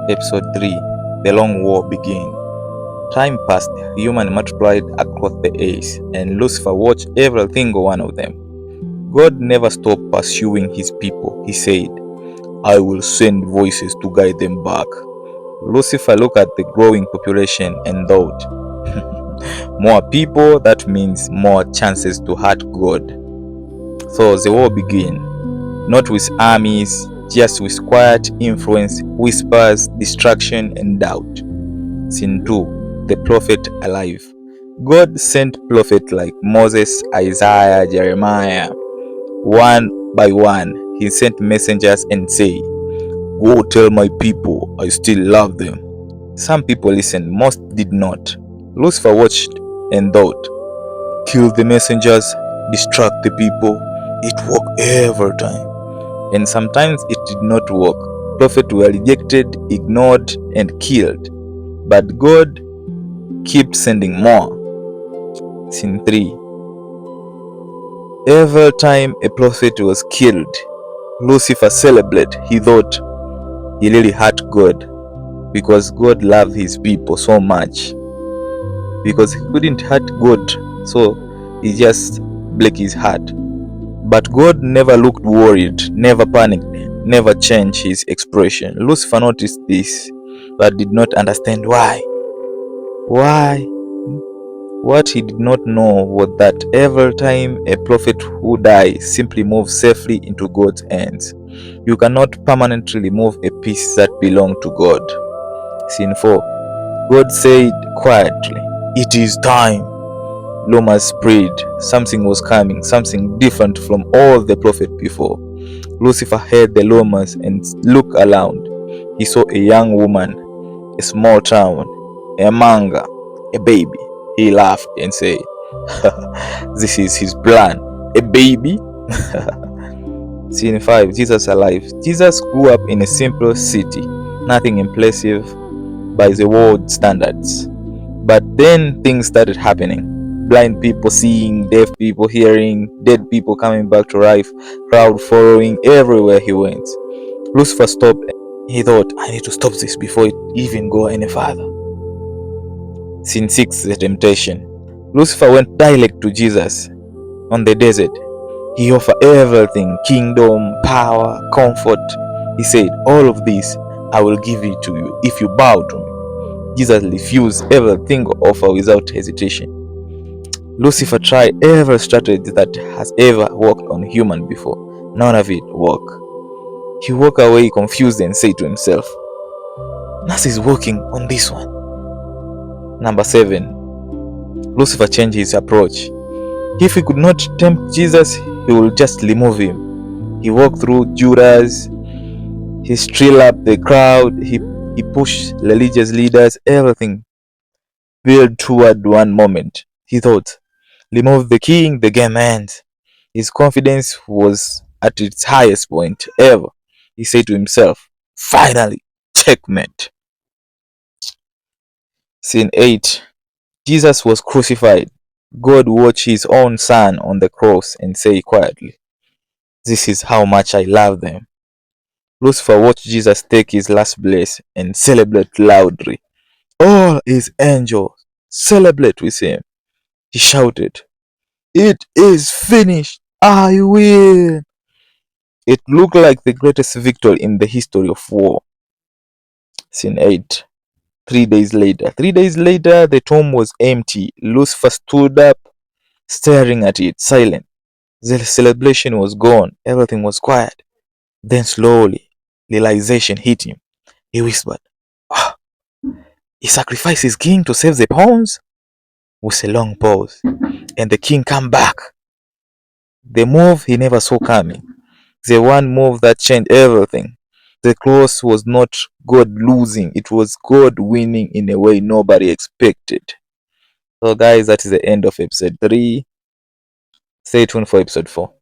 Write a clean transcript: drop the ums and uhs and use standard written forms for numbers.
Episode 3. The Long War Began. Time passed, humans multiplied across the ages, and Lucifer watched every single one of them. God never stopped pursuing his people. He said, I will send voices to guide them back. Lucifer looked at the growing population and thought, more people, that means more chances to hurt God. So the war began, not with armies, just with quiet influence, whispers, distraction, and doubt. Scene 2. The prophet alive. God sent prophets like Moses, Isaiah, Jeremiah. One by one, he sent messengers and said, Go tell my people I still love them. Some people listened, most did not. Lucifer watched and thought, kill the messengers, distract the people. It worked every time. And sometimes it did not work. Prophets were rejected, ignored, and killed. But God kept sending more. Scene 3. Every time a prophet was killed, Lucifer celebrated. He thought he really hurt God because God loved his people so much. Because he couldn't hurt God, so he just broke his heart. But God never looked worried, never panicked, never changed his expression. Lucifer noticed this, but did not understand why. Why? What he did not know was that every time a prophet who dies simply moves safely into God's hands. You cannot permanently remove a piece that belongs to God. Scene 4. God said quietly, It is time. Rumors spread. Something was coming, something different from all the prophets before. Lucifer heard the rumors and looked around. He saw a young woman, a small town, a manga, a baby. He laughed and said, This is his plan. A baby? Scene 5. Jesus alive. Jesus grew up in a simple city, nothing impressive by the world standards. But then things started happening. Blind people seeing, deaf people hearing, dead people coming back to life, crowd following everywhere he went. Lucifer stopped. He thought, I need to stop this before it even go any further. Scene 6. The temptation. Lucifer went direct to Jesus on the desert. He offered everything, kingdom, power, comfort. He said, all of this I will give it to you if you bow to me. Jesus refused everything offer without hesitation. Lucifer tried every strategy that has ever worked on human before. None of it worked. He walked away confused and said to himself, Nothing is working on this one. Number 7. Lucifer changed his approach. If he could not tempt Jesus, he would just remove him. He walked through Judas, he stirred up the crowd, he pushed religious leaders, everything built toward one moment. He thought, remove the king, the game ends. His confidence was at its highest point ever. He said to himself, finally, checkmate. Scene 8. Jesus was crucified. God watched his own son on the cross and said quietly, This is how much I love them. Lucifer watched Jesus take his last breath and celebrate loudly. All his angels celebrate with him. He shouted, It is finished. I win. It looked like the greatest victory in the history of war. Scene 8. 3 days later. 3 days later, the tomb was empty. Lucifer stood up, staring at it, silent. The celebration was gone. Everything was quiet. Then slowly, realization hit him. He whispered, "Ah, he sacrificed his king to save the pawns?" With a long pause. And the king came back. The move he never saw coming. The one move that changed everything. The cross was not God losing, it was God winning in a way nobody expected. So guys, that is the end of episode 3. Stay tuned for episode 4.